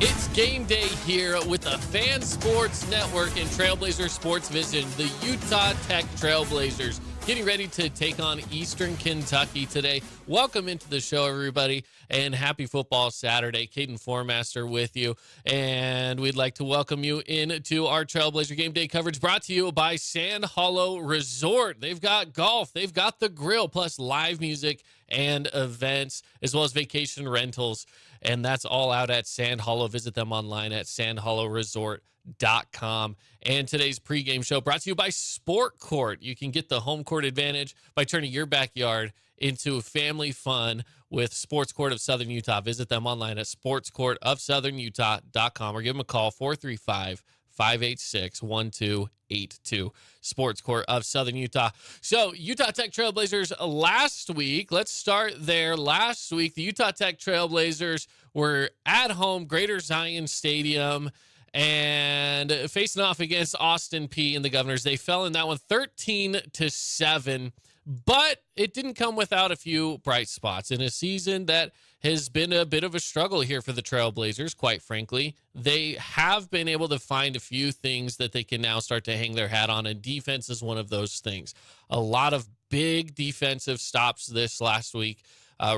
It's game day here with the Fan Sports Network and Trailblazer Sports Vision. The Utah Tech Trailblazers getting ready to take on Eastern Kentucky today. Welcome into the show, everybody, and happy football Saturday. Caden Formaster with you, and we'd like to welcome you into our Trailblazer game day coverage brought to you by Sand Hollow Resort. They've got golf, they've got the grill, plus live music and events, as well as vacation rentals, and that's all out at Sand Hollow. Visit them online at sandhollowresort.com. And today's pregame show brought to you by Sport Court. You can get the home court advantage by turning your backyard into family fun with Sports Court of Southern Utah. Visit them online at sportscourtofsouthernutah.com or give them a call, 435-586-1282. Sports Court of Southern Utah. So, Utah Tech Trailblazers last week, let's start there. Last week, the Utah Tech Trailblazers were at home, Greater Zion Stadium, and facing off against Austin Peay and the Governors. They fell in that one 13-7, but it didn't come without a few bright spots in a season that has been a bit of a struggle here for the Trailblazers, quite frankly. They have been able to find a few things that they can now start to hang their hat on, and defense is one of those things. A lot of big defensive stops this last week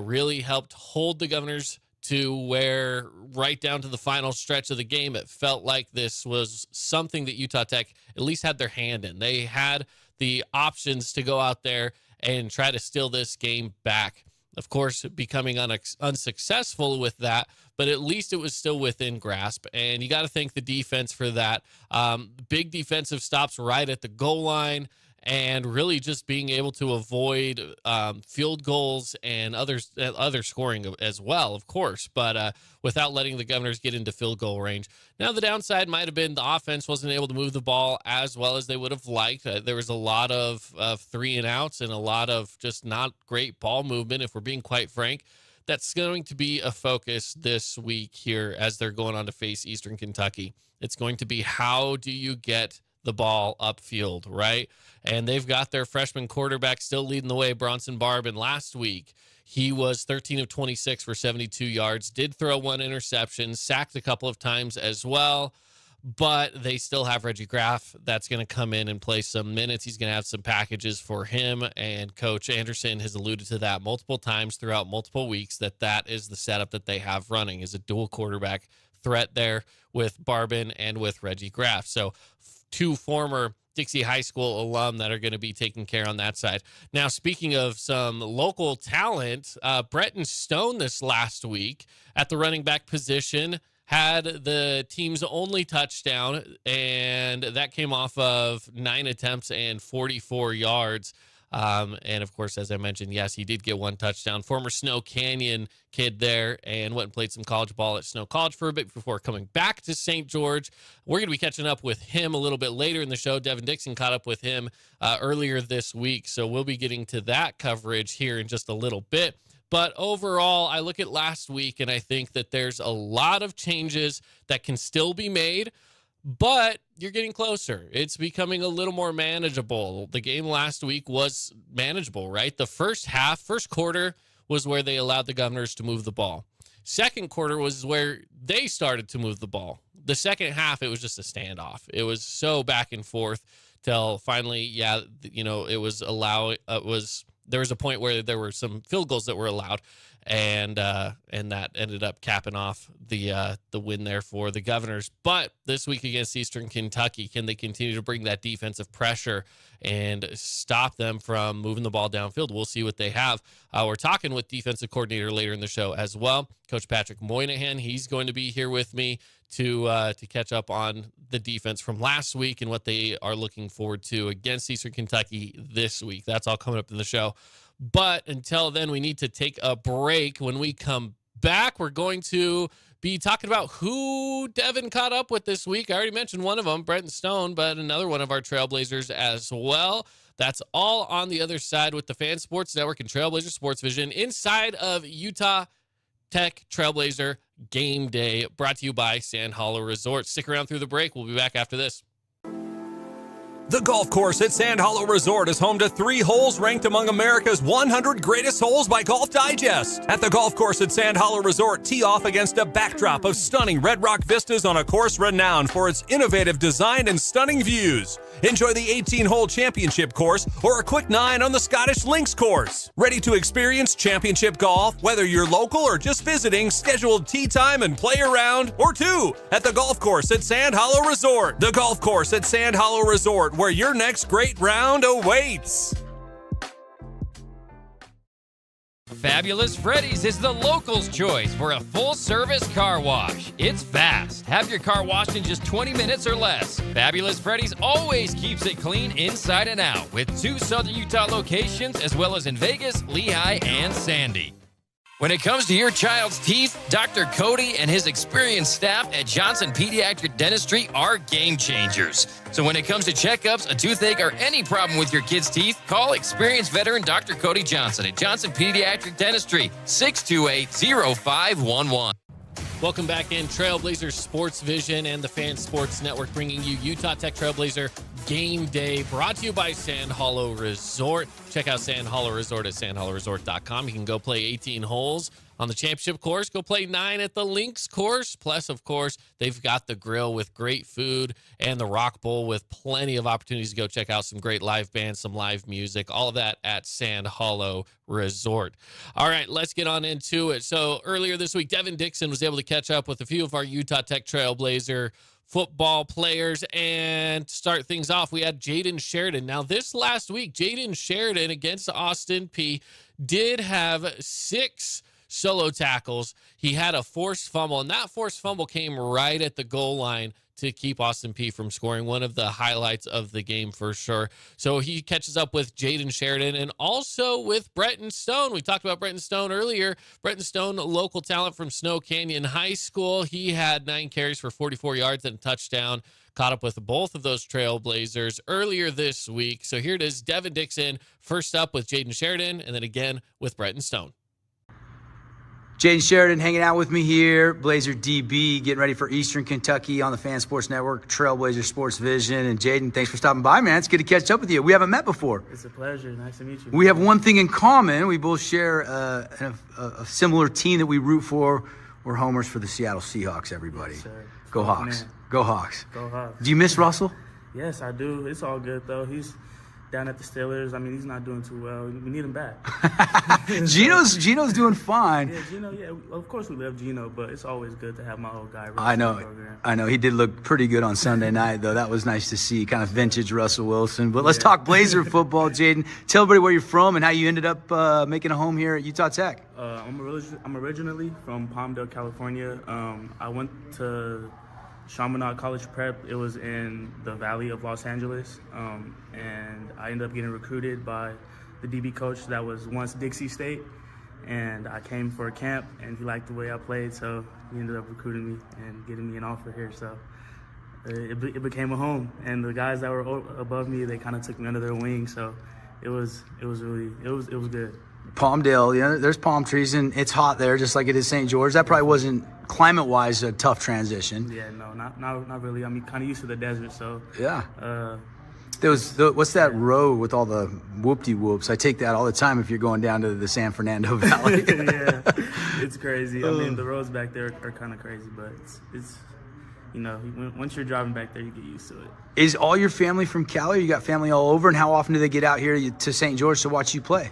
really helped hold the Governors to where right down to the final stretch of the game, it felt like this was something that Utah Tech at least had their hand in. They had the options to go out there and try to steal this game back. Of course, becoming unsuccessful with that, but at least it was still within grasp. And you got to thank the defense for that. Big defensive stops right at the goal line, and really just being able to avoid field goals and other scoring as well, of course, but without letting the Governors get into field goal range. Now, the downside might have been the offense wasn't able to move the ball as well as they would have liked. There was a lot of 3-and-outs and a lot of just not great ball movement, if we're being quite frank. That's going to be a focus this week here as they're going on to face Eastern Kentucky. It's going to be, how do you get the ball upfield, right? And they've got their freshman quarterback still leading the way, Bronson Barbin. Last week, he was 13 of 26 for 72 yards, did throw one interception, sacked a couple of times as well, but they still have Reggie Graff that's going to come in and play some minutes. He's going to have some packages for him, and Coach Anderson has alluded to that multiple times throughout multiple weeks, that is the setup that they have running, is a dual quarterback threat there with Barbin and with Reggie Graff. So two former Dixie High School alum that are going to be taking care on that side. Now, speaking of some local talent, Bretton Stone this last week at the running back position had the team's only touchdown, and that came off of 9 attempts and 44 yards. And of course, as I mentioned, yes, he did get one touchdown. Former Snow Canyon kid there, and went and played some college ball at Snow College for a bit before coming back to St. George. We're going to be catching up with him a little bit later in the show. Devin Dixon caught up with him earlier this week, so we'll be getting to that coverage here in just a little bit. But overall, I look at last week, and I think that there's a lot of changes that can still be made, but you're getting closer. It's becoming a little more manageable. The game last week was manageable, right? The first quarter was where they allowed the Governors to move the ball. Second quarter was where they started to move the ball. The second half, it was just a standoff. It was so back and forth till finally, there was a point where there were some field goals that were allowed, and that ended up capping off the win there for the Governors. But this week against Eastern Kentucky, can they continue to bring that defensive pressure and stop them from moving the ball downfield? We'll see what they have. We're talking with defensive coordinator later in the show as well, Coach Patrick Moynihan. He's going to be here with me to catch up on the defense from last week and what they are looking forward to against Eastern Kentucky this week. That's all coming up in the show. But until then, we need to take a break. When we come back, we're going to be talking about who Devin caught up with this week. I already mentioned one of them, Bretton Stone, but another one of our Trailblazers as well. That's all on the other side with the Fan Sports Network and Trailblazer Sports Vision inside of Utah Tech Trailblazer Game Day, brought to you by Sand Hollow Resort. Stick around through the break. We'll be back after this. The golf course at Sand Hollow Resort is home to 3 holes ranked among America's 100 greatest holes by Golf Digest. At the golf course at Sand Hollow Resort, tee off against a backdrop of stunning red rock vistas on a course renowned for its innovative design and stunning views. Enjoy the 18-hole championship course or a quick 9 on the Scottish Links course. Ready to experience championship golf? Whether you're local or just visiting, scheduled tee time and play a round or 2 at the golf course at Sand Hollow Resort. The golf course at Sand Hollow Resort, where your next great round awaits. Fabulous Freddy's is the locals' choice for a full-service car wash. It's fast. Have your car washed in just 20 minutes or less. Fabulous Freddy's always keeps it clean inside and out with 2 Southern Utah locations as well as in Vegas, Lehigh, and Sandy. When it comes to your child's teeth, Dr. Cody and his experienced staff at Johnson Pediatric Dentistry are game changers. So when it comes to checkups, a toothache, or any problem with your kid's teeth, call experienced veteran Dr. Cody Johnson at Johnson Pediatric Dentistry, 628-0511. Welcome back in. Trailblazers Sports Vision and the Fan Sports Network bringing you Utah Tech Trailblazer Game Day, brought to you by Sand Hollow Resort. Check out Sand Hollow Resort at sandhollowresort.com. You can go play 18 holes on the championship course, go play 9 at the links course. Plus, of course, they've got the grill with great food and the rock bowl with plenty of opportunities to go check out some great live bands, some live music, all of that at Sand Hollow Resort. All right, let's get on into it. So earlier this week, Devin Dixon was able to catch up with a few of our Utah Tech Trailblazer football players, and to start things off, we had Jaden Sheridan. Now, this last week, Jaden Sheridan against Austin Peay did have 6 solo tackles. He had a forced fumble, and that forced fumble came right at the goal line to keep Austin Peay from scoring. One of the highlights of the game for sure. So he catches up with Jaden Sheridan and also with Bretton Stone. We talked about Bretton Stone earlier. Bretton Stone, local talent from Snow Canyon High School. He had 9 carries for 44 yards and a touchdown. Caught up with both of those Trailblazers earlier this week. So here it is, Devin Dixon first up with Jaden Sheridan, and then again with Bretton Stone. Jaden Sheridan hanging out with me here, Blazer DB, getting ready for Eastern Kentucky on the Fan Sports Network, Trailblazer Sports Vision. And Jaden, thanks for stopping by, man. It's good to catch up with you. We haven't met before. It's a pleasure. Nice to meet you. We have one thing in common. We both share a similar team that we root for. We're homers for the Seattle Seahawks, everybody. Yes, sir. Go Hawks. Man. Go Hawks. Go Hawks. Do you miss Russell? Yes, I do. It's all good, though. He's down at the Steelers. I mean, he's not doing too well. We need him back. Gino's doing fine. Yeah, Gino, yeah. Of course we love Gino, but it's always good to have my old guy. I know. He did look pretty good on Sunday night, though. That was nice to see, kind of vintage Russell Wilson. But let's talk Blazer football, Jaden. Tell everybody where you're from and how you ended up making a home here at Utah Tech. I'm originally from Palmdale, California. I went to Chaminade College Prep. It was in the Valley of Los Angeles, and I ended up getting recruited by the DB coach that was once Dixie State, and I came for a camp, and he liked the way I played, so he ended up recruiting me and getting me an offer here. So it became a home, and the guys that were above me, they kind of took me under their wing. So it was good. Palmdale, yeah, there's palm trees, and it's hot there, just like it is St. George. That probably wasn't climate-wise a tough transition. Yeah, no, not really. I mean, kind of used to the desert, so yeah. What's that road with all the whoop-de-whoops? I take that all the time if you're going down to the San Fernando Valley. Yeah, it's crazy. I mean, the roads back there are kind of crazy, but it's once you're driving back there, you get used to it. Is all your family from Cali? Or you got family all over, and how often do they get out here to St. George to watch you play?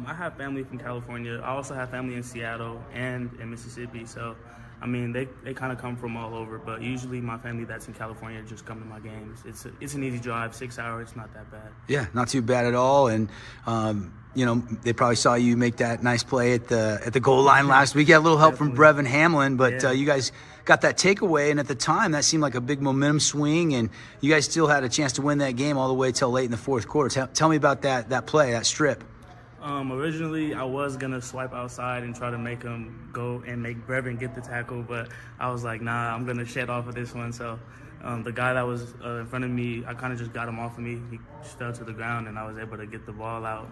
I have family from California. I also have family in Seattle and in Mississippi, so I mean, they kind of come from all over, but usually my family that's in California just come to my games. It's an easy drive, 6 hours. It's not that bad. Yeah, not too bad at all. And they probably saw you make that nice play at the goal line last week. You had a little help from Brevin Hamlin, but you guys got that takeaway, and at the time that seemed like a big momentum swing, and you guys still had a chance to win that game all the way till late in the fourth quarter. Tell me about that play, that strip. Originally, I was going to swipe outside and try to make him go and make Brevin get the tackle, but I was like, nah, I'm going to shed off of this one. So the guy that was in front of me, I kind of just got him off of me. He just fell to the ground, and I was able to get the ball out.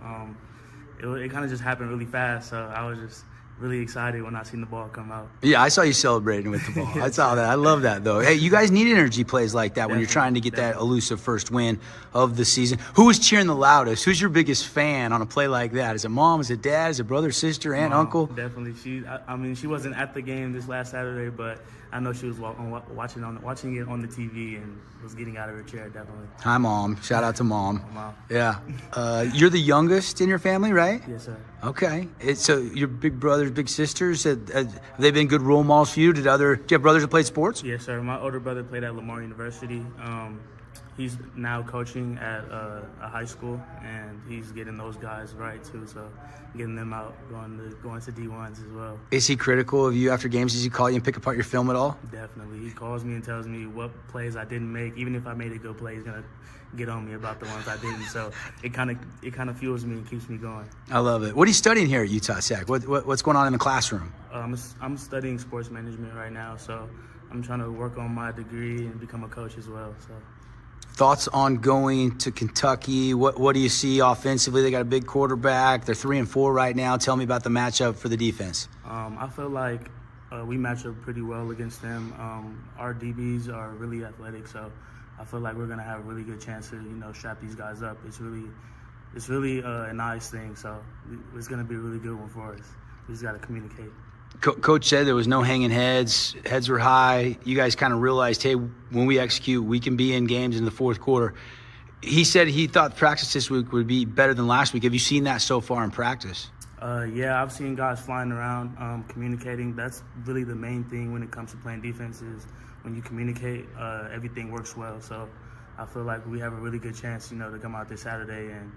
It kind of just happened really fast, so I was just really excited when I seen the ball come out. Yeah, I saw you celebrating with the ball. I saw that. I love that, though. Hey, you guys need energy plays like that when you're trying to get that elusive first win of the season. Who was cheering the loudest? Who's your biggest fan on a play like that? Is it mom? Is it dad? Is it brother, sister, aunt, uncle? Definitely. She wasn't at the game this last Saturday, but I know she was watching it on the TV and was getting out of her chair, definitely. Hi, Mom. Shout out to Mom. Mom. Yeah. You're the youngest in your family, right? Yes, sir. Okay. So your big brothers, big sisters, have they been good role models for you? Do you have brothers that played sports? Yes, sir. My older brother played at Lamar University. He's now coaching at a high school, and he's getting those guys right, too, so getting them out, going to D1s as well. Is he critical of you after games? Does he call you and pick apart your film at all? Definitely. He calls me and tells me what plays I didn't make. Even if I made a good play, he's going to get on me about the ones I didn't. So it kind of fuels me and keeps me going. I love it. What are you studying here at Utah Tech? What's going on in the classroom? I'm studying sports management right now, so I'm trying to work on my degree and become a coach as well. So. Thoughts on going to Kentucky? What do you see offensively? They got a big quarterback. They're 3-4 right now. Tell me about the matchup for the defense. I feel like we match up pretty well against them. Our DBs are really athletic, so I feel like we're gonna have a really good chance to strap these guys up. It's really a nice thing, so it's gonna be a really good one for us. We just gotta communicate. Coach said there was no hanging heads. Heads were high. You guys kind of realized, hey, when we execute, we can be in games in the fourth quarter. He said he thought practice this week would be better than last week. Have you seen that so far in practice? Yeah, I've seen guys flying around, communicating. That's really the main thing when it comes to playing defense is when you communicate, everything works well. So I feel like we have a really good chance, to come out this Saturday and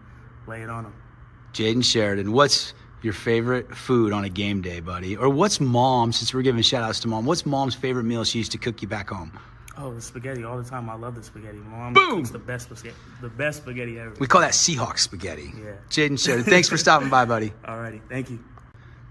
lay it on them. Jaden Sheridan, what's your favorite food on a game day, buddy? Or what's mom, since we're giving shout outs to mom, what's mom's favorite meal she used to cook you back home? Oh, the spaghetti all the time. I love the spaghetti. Mom Boom! cooks the best spaghetti ever. We call that Seahawk spaghetti. Yeah. Jaden Sheridan, thanks for stopping by, buddy. Alrighty, thank you.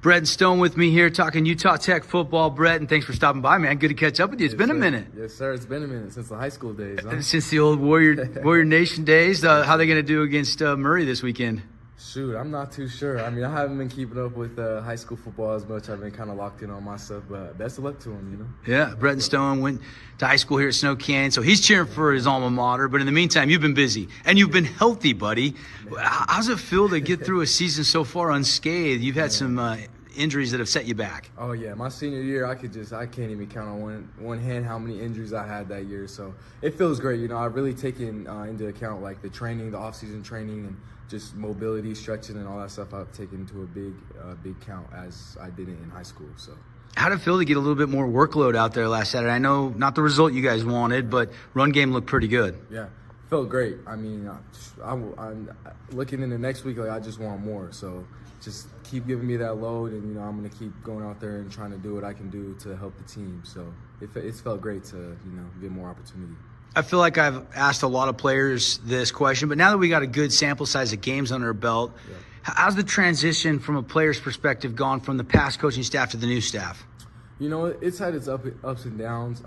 Brett and Stone with me here talking Utah Tech football. Brett, and thanks for stopping by, man. Good to catch up with you. It's been a minute. Yes, sir. It's been a minute since the high school days. Huh? Since the old Warrior Nation days. How are they going to do against Murray this weekend? Shoot, I'm not too sure. I mean, I haven't been keeping up with high school football as much. I've been kind of locked in on my stuff, but best of luck to him, Yeah, Brett and Stone went to high school here at Snow Canyon, so he's cheering for his alma mater. But in the meantime, you've been busy, and you've been healthy, buddy. How's it feel to get through a season so far unscathed? You've had some injuries that have set you back. Oh, yeah. My senior year, I can't even count on one hand how many injuries I had that year. So it feels great. I've really taken into account, like, the training, the off-season training, and just mobility, stretching, and all that stuff I've taken into a big count as I did it in high school. So, how did it feel to get a little bit more workload out there last Saturday? I know not the result you guys wanted, but run game looked pretty good. Yeah, felt great. I mean, I'm looking into next week, like, I just want more. So just keep giving me that load, and I'm going to keep going out there and trying to do what I can do to help the team. So it's felt great to get more opportunity. I feel like I've asked a lot of players this question, but now that we got a good sample size of games under our belt, how's the transition from a player's perspective gone from the past coaching staff to the new staff? It's had its ups and downs.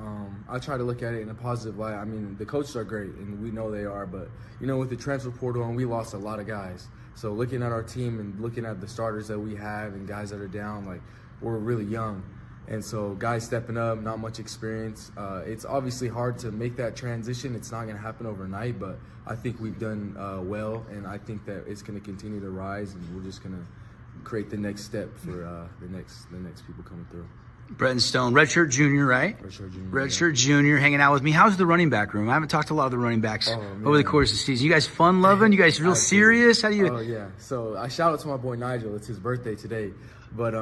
I try to look at it in a positive light. I mean, the coaches are great, and we know they are, but, with the transfer portal, and we lost a lot of guys. So looking at our team and looking at the starters that we have and guys that are down, like, we're really young. And so guys stepping up, not much experience. It's obviously hard to make that transition. It's not going to happen overnight, but I think we've done well, and I think that it's going to continue to rise, and we're just going to create the next step for the next people coming through. Brett and Stone, redshirt junior, right? Redshirt junior, hanging out with me. How's the running back room? I haven't talked to a lot of the running backs over the course of the season. You guys fun-loving? You guys real serious? How do you? Oh, yeah. So I shout out to my boy Nigel. It's his birthday today. But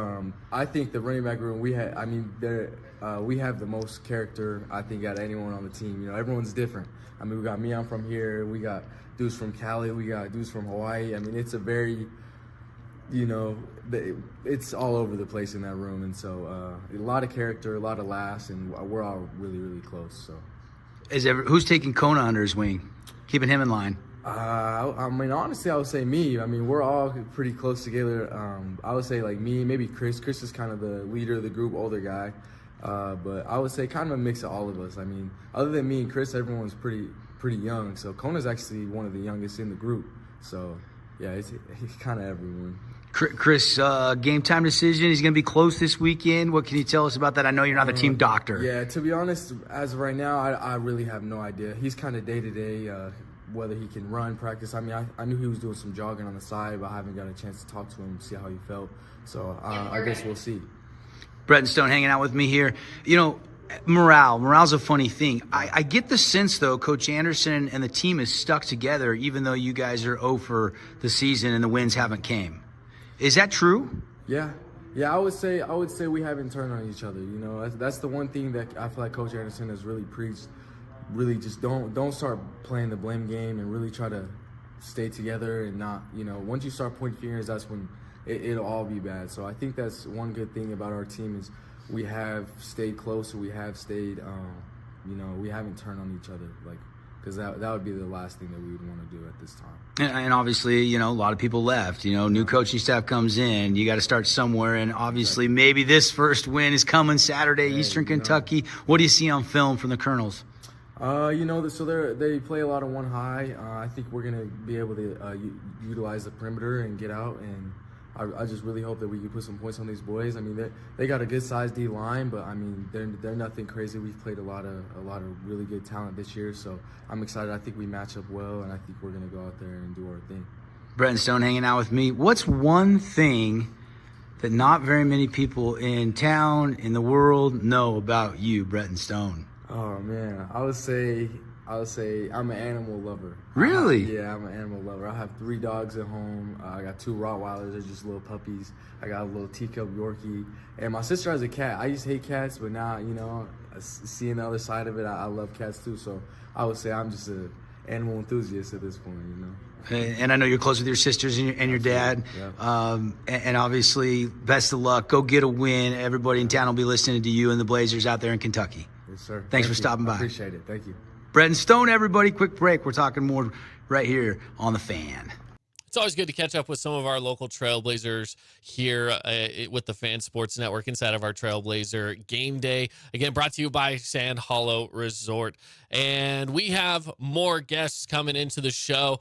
I think the running back room we have the most character, I think, out of anyone on the team. Everyone's different. I mean, we got me, I'm from here. We got dudes from Cali. We got dudes from Hawaii. I mean, it's a very, it's all over the place in that room. And so a lot of character, a lot of laughs, and we're all really, really close. So, who's taking Kona under his wing, keeping him in line? I mean, honestly, I would say me. I mean, we're all pretty close together. I would say, like, me, maybe Chris. Chris is kind of the leader of the group, older guy. But I would say kind of a mix of all of us. I mean, other than me and Chris, everyone's pretty young. So Kona's actually one of the youngest in the group. So, yeah, it's kind of everyone. Chris, game time decision. He's going to be close this weekend. What can you tell us about that? I know you're not the team doctor. Yeah, to be honest, as of right now, I really have no idea. He's kind of day-to-day, whether he can run, practice. I mean, I knew he was doing some jogging on the side, but I haven't got a chance to talk to him, see how he felt. So I guess we'll see. Brett and Stone hanging out with me here. You know, morale's a funny thing. I get the sense, though, Coach Anderson and the team is stuck together, even though you guys are 0 for the season and the wins haven't came. Is that true? Yeah, I would say we haven't turned on each other. You know, that's the one thing that I feel like Coach Anderson has really preached. Really, just don't start playing the blame game and really try to stay together and not. You know, once you start pointing fingers, that's when it'll all be bad. So I think that's one good thing about our team is we have stayed close. We have stayed. You know, we haven't turned on each other because that would be the last thing that we would want to do at this time. And obviously, you know, a lot of people left. You know, new coaching staff comes in. You got to start somewhere. And obviously, maybe this first win is coming Saturday, Eastern Kentucky. What do you see on film from the Colonels? You know, so they play a lot of one high. I think we're going to be able to utilize the perimeter and get out. And I just really hope that we can put some points on these boys. I mean, they got a good sized D line, but I mean, they're nothing crazy. We've played a lot of really good talent this year, so I'm excited. I think we match up well, and I think we're gonna go out there and do our thing. Brett and Stone hanging out with me. What's one thing that not very many people in town, in the world, know about you, Brett and Stone? Oh man, I would say I'm an animal lover. Really? Yeah, I'm an animal lover. I have 3 dogs at home. I got 2 Rottweilers. They're just little puppies. I got a little teacup Yorkie. And my sister has a cat. I used to hate cats, but now, you know, seeing the other side of it, I love cats too. So I would say I'm just an animal enthusiast at this point, you know. And I know you're close with your sisters and your dad. Yeah. And obviously, best of luck. Go get a win. Everybody in town will be listening to you and the Blazers out there in Kentucky. Yes, sir. Thanks for stopping by. I appreciate it. Thank you. Brett and Stone, everybody. Quick break. We're talking more right here on The Fan. It's always good to catch up with some of our local Trailblazers here with the Fan Sports Network inside of our Trailblazer Game Day. Again, brought to you by Sand Hollow Resort. And we have more guests coming into the show.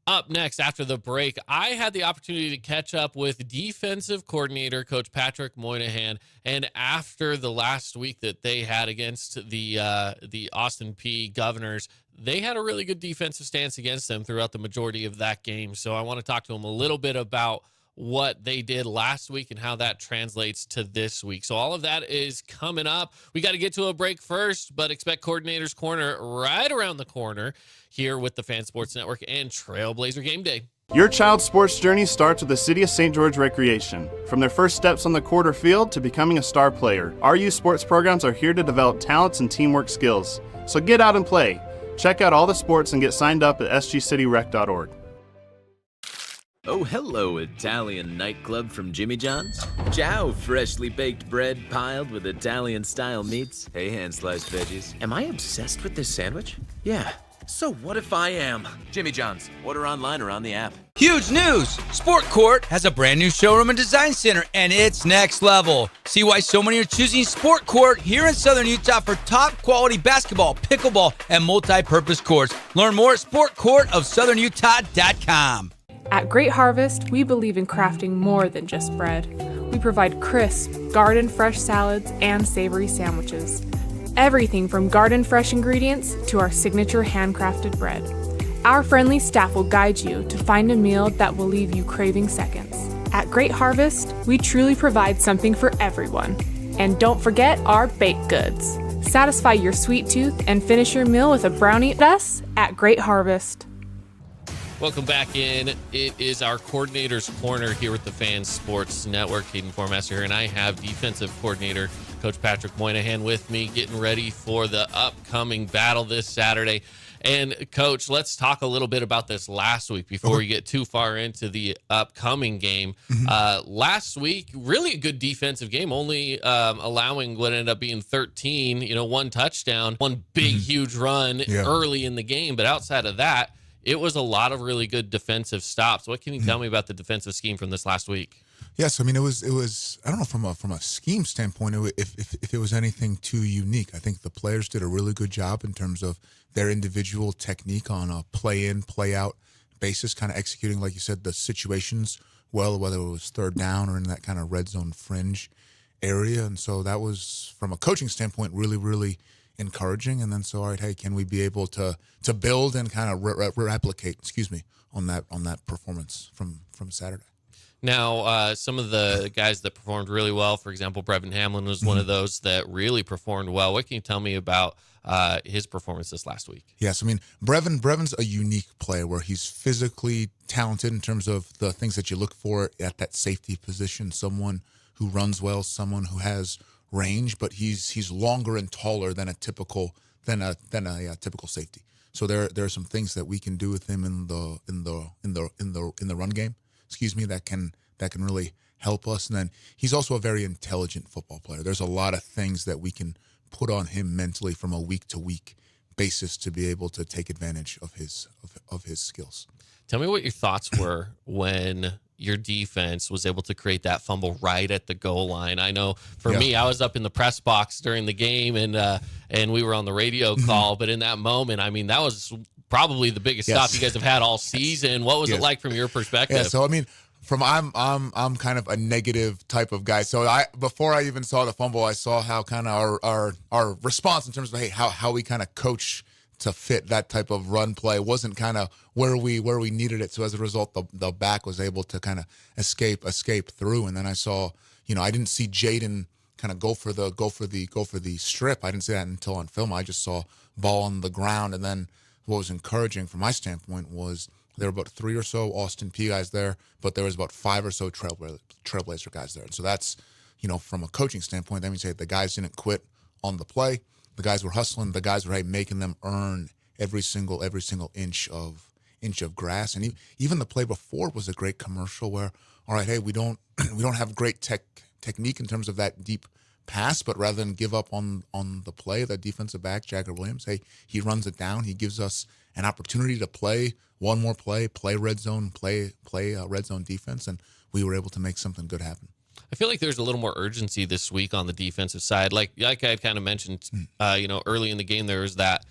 Up next, after the break, I had the opportunity to catch up with defensive coordinator Coach Patrick Moynihan, and after the last week that they had against the Austin Peay Governors, they had a really good defensive stance against them throughout the majority of that game. So I want to talk to them a little bit about what they did last week and how that translates to this week. So all of that is coming up. We got to get to a break first, but expect Coordinator's Corner right around the corner here with the Fan Sports Network and Trailblazer Game Day. Your child's sports journey starts with the City of St. George Recreation. From their first steps on the court or field to becoming a star player, our youth sports programs are here to develop talents and teamwork skills. So get out and play. Check out all the sports and get signed up at sgcityrec.org. Oh, hello, Italian nightclub from Jimmy John's. Ciao, freshly baked bread piled with Italian-style meats. Hey, hand-sliced veggies. Am I obsessed with this sandwich? Yeah. So what if I am? Jimmy John's. Order online or on the app. Huge news! Sport Court has a brand new showroom and design center, and it's next level. See why so many are choosing Sport Court here in Southern Utah for top quality basketball, pickleball, and multi-purpose courts. Learn more at sportcourtofsouthernutah.com. At Great Harvest, we believe in crafting more than just bread. We provide crisp, garden-fresh salads and savory sandwiches. Everything from garden-fresh ingredients to our signature handcrafted bread. Our friendly staff will guide you to find a meal that will leave you craving seconds. At Great Harvest, we truly provide something for everyone. And don't forget our baked goods. Satisfy your sweet tooth and finish your meal with a brownie with us at Great Harvest. Welcome back in. It is our Coordinator's Corner here with the Fan Sports Network. Hayden Formaster here, and I have defensive coordinator Coach Patrick Moynihan with me, getting ready for the upcoming battle this Saturday. And, Coach, let's talk a little bit about this last week before we get too far into the upcoming game. Last week, really a good defensive game, only allowing what ended up being 13, one touchdown, one big, huge run early in the game. But outside of that, it was a lot of really good defensive stops. What can you tell me about the defensive scheme from this last week? Yes, I mean it was I don't know from a scheme standpoint if it was anything too unique. I think the players did a really good job in terms of their individual technique on a play in, play out basis, kind of executing, like you said, the situations well, whether it was third down or in that kind of red zone fringe area. And so that was, from a coaching standpoint, really, really encouraging. And then so, all right, hey, can we be able to build and kind of replicate, on that performance from Saturday? Now, some of the guys that performed really well, for example, Brevin Hamlin was one of those that really performed well. What can you tell me about his performance this last week? Yes, I mean, Brevin's a unique player where he's physically talented in terms of the things that you look for at that safety position, someone who runs well, someone who has range, but he's longer and taller than a typical typical safety. So there are some things that we can do with him in the run game, that can really help us. And then he's also a very intelligent football player. There's a lot of things that we can put on him mentally from a week to week basis to be able to take advantage of his skills. Tell me what your thoughts were when your defense was able to create that fumble right at the goal line. I know for me, I was up in the press box during the game and we were on the radio call, but in that moment, I mean, that was probably the biggest stop you guys have had all season. What was it like from your perspective? Yeah, so I mean, I'm kind of a negative type of guy. So before I even saw the fumble, I saw how kind of our response in terms of how we kind of coach to fit that type of run play wasn't kind of where we needed it. So as a result, the back was able to kind of escape through. And then I saw, I didn't see Jaden kind of go for the strip. I didn't see that until on film. I just saw ball on the ground. And then what was encouraging from my standpoint was there were about 3 or so Austin P guys there, but there was about 5 or so Trailblazer guys there. And so that's, from a coaching standpoint, that means the guys didn't quit on the play. The guys were hustling. The guys were making them earn every single inch of grass. And even the play before was a great commercial where, all right, hey, we don't have great technique in terms of that deep pass, but rather than give up on the play, the defensive back, Jagger Williams, hey, he runs it down. He gives us an opportunity to play one more play red zone, play red zone defense, and we were able to make something good happen. I feel like there's a little more urgency this week on the defensive side. Like I had kind of mentioned, early in the game, there was that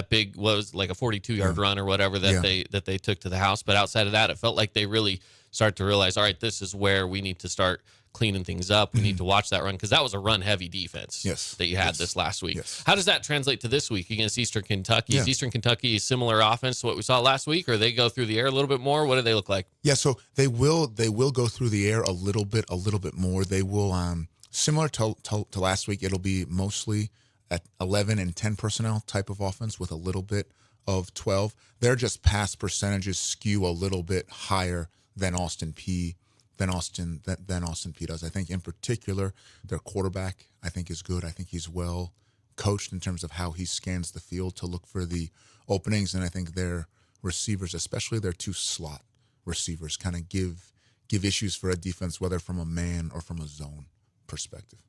big, what was like a 42-yard run or whatever that they took to the house. But outside of that, it felt like they really start to realize, all right, this is where we need to start cleaning things up. We need to watch that run because that was a run-heavy defense that you had this last week. How does that translate to this week against Eastern Kentucky? Is Eastern Kentucky a similar offense to what we saw last week, or they go through the air a little bit more? What do they look like? Yeah, so they will go through the air a little bit more. They will, similar to last week, it'll be mostly at 11 and 10 personnel type of offense with a little bit of 12. Their just pass percentages skew a little bit higher than Austin P does. I think in particular their quarterback I think is good. I think he's well coached in terms of how he scans the field to look for the openings, and I think their receivers, especially their 2 slot receivers, kind of give issues for a defense, whether from a man or from a zone perspective.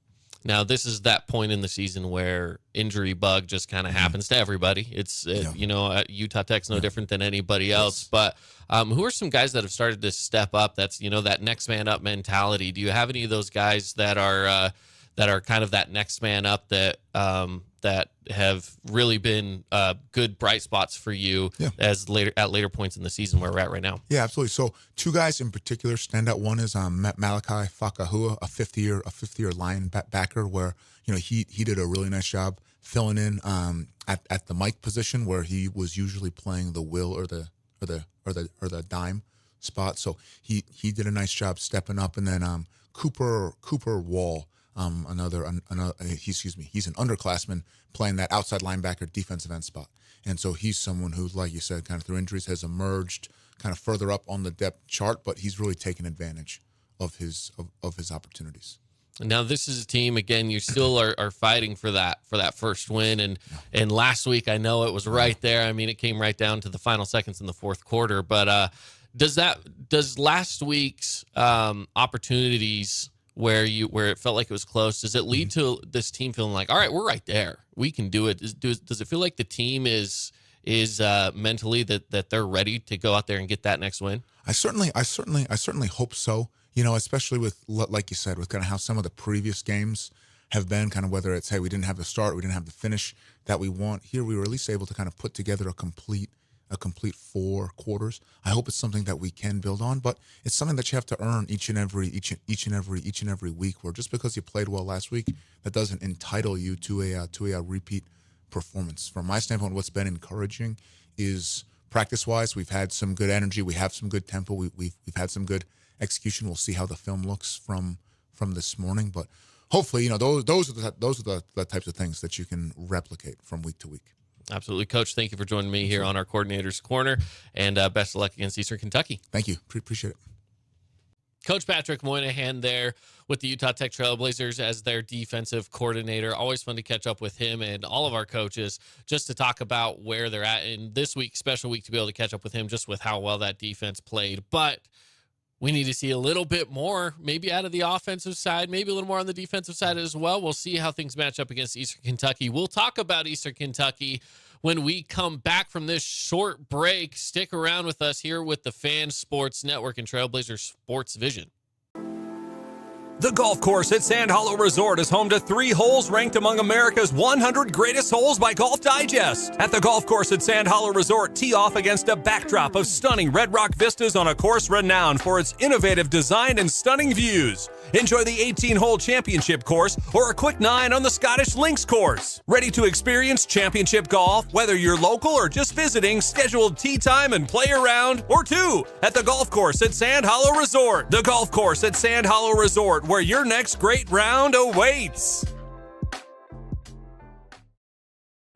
Now, this is that point in the season where injury bug just kind of happens to everybody. It's, Utah Tech's no different than anybody else. But who are some guys that have started to step up? That's, that next man up mentality. Do you have any of those guys that are kind of that next man up that have really been good bright spots for you at later points in the season where we're at right now? Yeah, absolutely. So 2 guys in particular stand out. One is Malachi Fakahua, a fifth year linebacker, where he did a really nice job filling in at the Mike position where he was usually playing the will or the dime spot. So he did a nice job stepping up. And then Cooper Wall. He's an underclassman playing that outside linebacker defensive end spot. And so he's someone who, like you said, kind of through injuries has emerged kind of further up on the depth chart, but he's really taken advantage of his opportunities. Now this is a team, again, you still are fighting for that first win. And last week, I know it was right there. I mean, it came right down to the final seconds in the fourth quarter, but does last week's opportunities where it felt like it was close, does it lead to this team feeling like, all right, we're right there, we can do it? Does it feel like the team is mentally that they're ready to go out there and get that next win? I certainly hope so. Especially with, like you said, with kind of how some of the previous games have been, kind of whether it's, hey, we didn't have the start, we didn't have the finish that we want. Here we were at least able to kind of put together a complete a complete 4 quarters. I hope it's something that we can build on, but it's something that you have to earn each and every week. Where just because you played well last week, that doesn't entitle you to a repeat performance. From my standpoint, what's been encouraging is practice-wise, we've had some good energy, we have some good tempo, we've had some good execution. We'll see how the film looks from this morning, but hopefully, those are the types of things that you can replicate from week to week. Absolutely. Coach, thank you for joining me here on our Coordinator's Corner, and best of luck against Eastern Kentucky. Thank you. Appreciate it. Coach Patrick Moynihan there with the Utah Tech Trailblazers as their defensive coordinator. Always fun to catch up with him and all of our coaches just to talk about where they're at. And this week, special week, to be able to catch up with him just with how well that defense played. But we need to see a little bit more, maybe out of the offensive side, maybe a little more on the defensive side as well. We'll see how things match up against Eastern Kentucky. We'll talk about Eastern Kentucky when we come back from this short break. Stick around with us here with the Fan Sports Network and Trailblazer Sports Vision. The golf course at Sand Hollow Resort is home to 3 holes ranked among America's 100 greatest holes by Golf Digest. At the golf course at Sand Hollow Resort, tee off against a backdrop of stunning red rock vistas on a course renowned for its innovative design and stunning views. Enjoy the 18-hole championship course or a quick 9 on the Scottish Links course. Ready to experience championship golf? Whether you're local or just visiting, scheduled tee time and play a round or 2 at the golf course at Sand Hollow Resort. The golf course at Sand Hollow Resort, where your next great round awaits.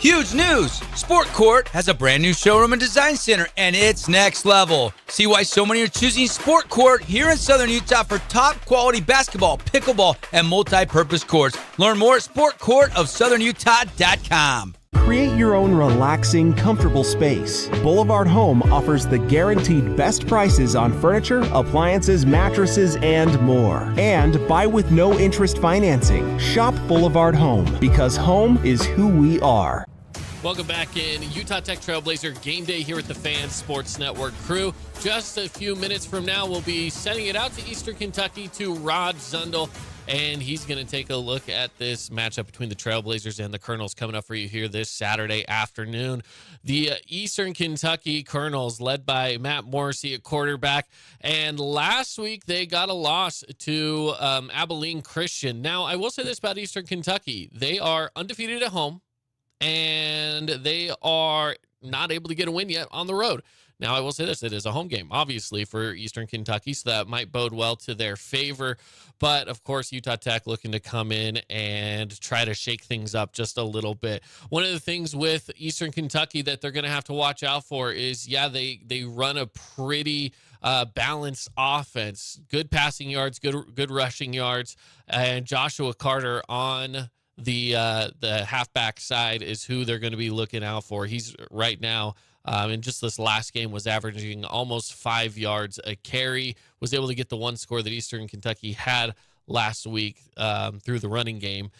Huge news! Sport Court has a brand new showroom and design center, and it's next level. See why so many are choosing Sport Court here in Southern Utah for top quality basketball, pickleball, and multi-purpose courts. Learn more at sportcourtofsouthernutah.com. Create your own relaxing, comfortable space. Boulevard Home offers the guaranteed best prices on furniture, appliances, mattresses, and more. And buy with no interest financing. Shop Boulevard Home, because home is who we are. Welcome back in Utah Tech Trailblazer Game Day here at the Fan Sports Network crew. Just a few minutes from now, we'll be sending it out to Eastern Kentucky to Rod Zundel, and he's going to take a look at this matchup between the Trailblazers and the Colonels coming up for you here this Saturday afternoon. The Eastern Kentucky Colonels, led by Matt Morrissey at quarterback, and last week they got a loss to Abilene Christian. Now, I will say this about Eastern Kentucky. They are undefeated at home, and they are not able to get a win yet on the road. Now, I will say this, it is a home game, obviously, for Eastern Kentucky, so that might bode well to their favor. But, of course, Utah Tech looking to come in and try to shake things up just a little bit. One of the things with Eastern Kentucky that they're going to have to watch out for is, they run a pretty balanced offense. Good passing yards, good rushing yards, and Joshua Carter on the halfback side is who they're going to be looking out for. He's right now, in just this last game, was averaging almost 5 yards a carry, was able to get the one score that Eastern Kentucky had last week through the running game.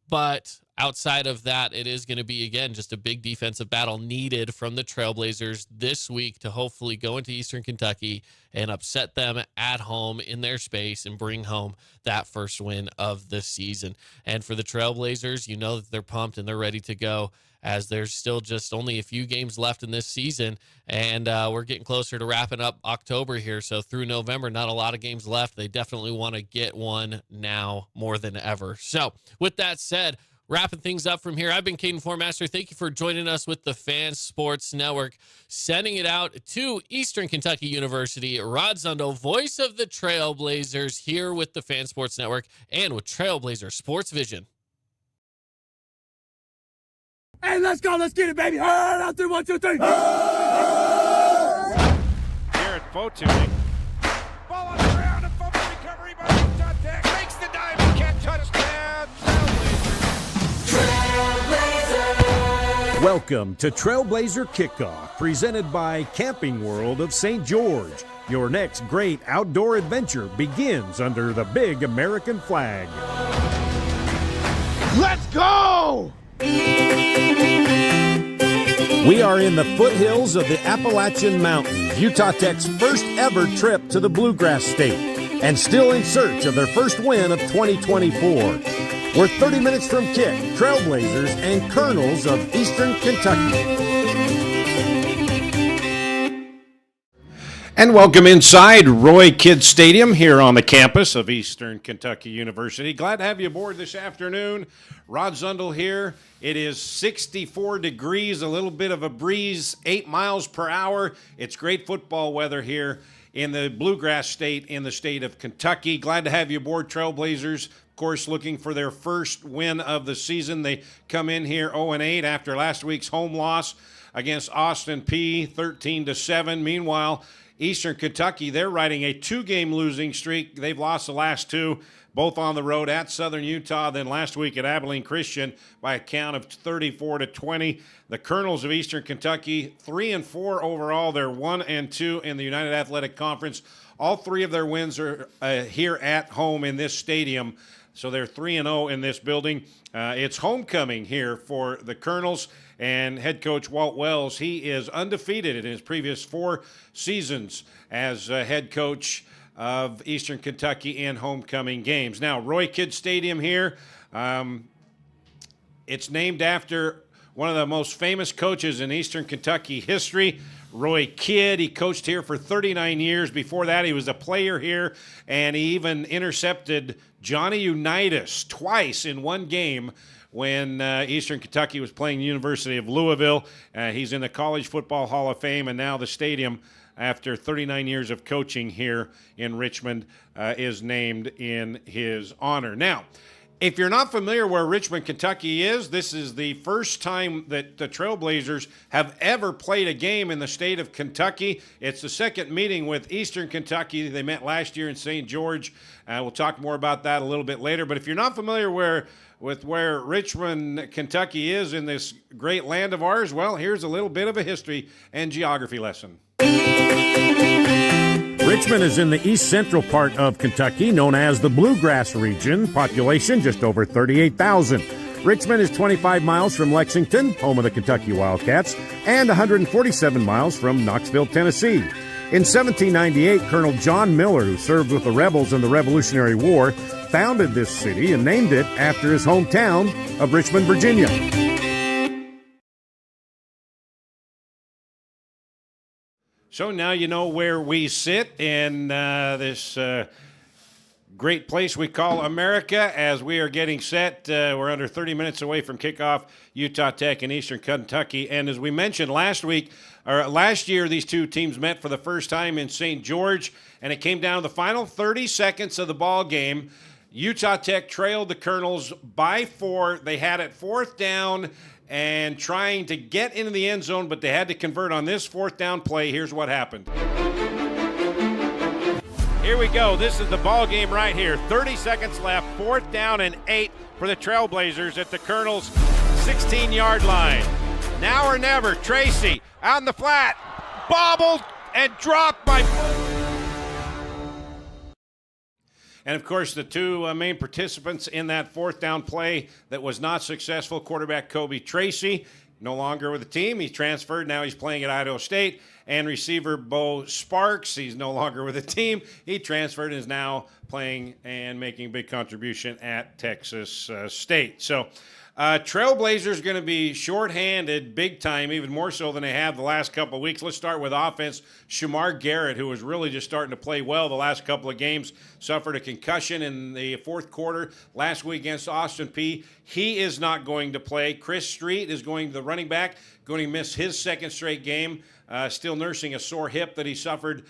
But outside of that, it is going to be, again, just a big defensive battle needed from the Trailblazers this week to hopefully go into Eastern Kentucky and upset them at home in their space and bring home that first win of the season. And for the Trailblazers, you know that they're pumped and they're ready to go, as there's still just only a few games left in this season, and we're getting closer to wrapping up October here. So through November, not a lot of games left. They definitely want to get one now more than ever. So with that said, wrapping things up from here, I've been Caden Formaster. Thank you for joining us with the Fan Sports Network, sending it out to Eastern Kentucky University. Rod Zundel, voice of the Trailblazers, here with the Fan Sports Network and with Trailblazer Sports Vision. Hey, let's go. Let's get it, baby. Out 3, 1, 2, 3. Garrett Fotuning. Ball on the ground. A fumble recovery by Utah Tech. Makes the diamond catch. Touchdown. Trailblazers. Welcome to Trailblazer Kickoff, presented by Camping World of St. George. Your next great outdoor adventure begins under the big American flag. Let's go! We are in the foothills of the Appalachian Mountains, Utah Tech's first ever trip to the Bluegrass State, and still in search of their first win of 2024. We're 30 minutes from kick, Trailblazers and Colonels of Eastern Kentucky. And welcome inside Roy Kidd Stadium here on the campus of Eastern Kentucky University. Glad to have you aboard this afternoon. Rod Zundel here. It is 64 degrees, a little bit of a breeze, 8 miles per hour. It's great football weather here in the Bluegrass State in the state of Kentucky. Glad to have you aboard, Trailblazers. Of course, looking for their first win of the season. They come in here 0-8 after last week's home loss against Austin Peay, 13-7. Meanwhile, Eastern Kentucky, they're riding a 2-game losing streak. They've lost the last 2, both on the road at Southern Utah, then last week at Abilene Christian by a count of 34-20. The Colonels of Eastern Kentucky, 3-4 overall. They're 1-2 in the United Athletic Conference. All 3 of their wins are here at home in this stadium. So they're 3-0 in this building. It's homecoming here for the Colonels, and head coach Walt Wells, he is undefeated in his previous 4 seasons as head coach of Eastern Kentucky in homecoming games. Now, Roy Kidd Stadium here, it's named after one of the most famous coaches in Eastern Kentucky history, Roy Kidd. He coached here for 39 years. Before that, he was a player here, and he even intercepted Johnny Unitas twice in one game when Eastern Kentucky was playing the University of Louisville. He's in the College Football Hall of Fame, and now the stadium, after 39 years of coaching here in Richmond, is named in his honor. Now, if you're not familiar where Richmond, Kentucky is, this is the first time that the Trailblazers have ever played a game in the state of Kentucky. It's the second meeting with Eastern Kentucky. They met last year in St. George. We'll talk more about that a little bit later. But if you're not familiar with where Richmond, Kentucky is in this great land of ours, well, here's a little bit of a history and geography lesson. Richmond is in the east central part of Kentucky, known as the Bluegrass region. Population just over 38,000. Richmond is 25 miles from Lexington, home of the Kentucky Wildcats, and 147 miles from Knoxville, Tennessee. In 1798, Colonel John Miller, who served with the rebels in the Revolutionary War, founded this city and named it after his hometown of Richmond, Virginia. So now you know where we sit in this great place we call America as we are getting set. We're under 30 minutes away from kickoff, Utah Tech and Eastern Kentucky. And as we mentioned last year, these two teams met for the first time in St. George, and it came down to the final 30 seconds of the ball game. Utah Tech trailed the Colonels by 4. They had it 4th down and trying to get into the end zone, but they had to convert on this 4th down play. Here's what happened. Here we go. This is the ball game right here. 30 seconds left. 4th down and 8 for the Trailblazers at the Colonels' 16-yard line. Now or never. Tracy on the flat. Bobbled and dropped by... And, of course, the 2 main participants in that 4th down play that was not successful, quarterback Kobe Tracy, no longer with the team. He's transferred. Now he's playing at Idaho State. And receiver Bo Sparks, he's no longer with the team. He transferred and is now playing and making a big contribution at Texas State. So Trailblazers going to be shorthanded big time, even more so than they have the last couple of weeks. Let's start with offense. Shamar Garrett, who was really just starting to play well the last couple of games, suffered a concussion in the 4th quarter last week against Austin Peay. He is not going to play. Chris Street is going to the running back, going to miss his 2nd straight game. Still nursing a sore hip that he suffered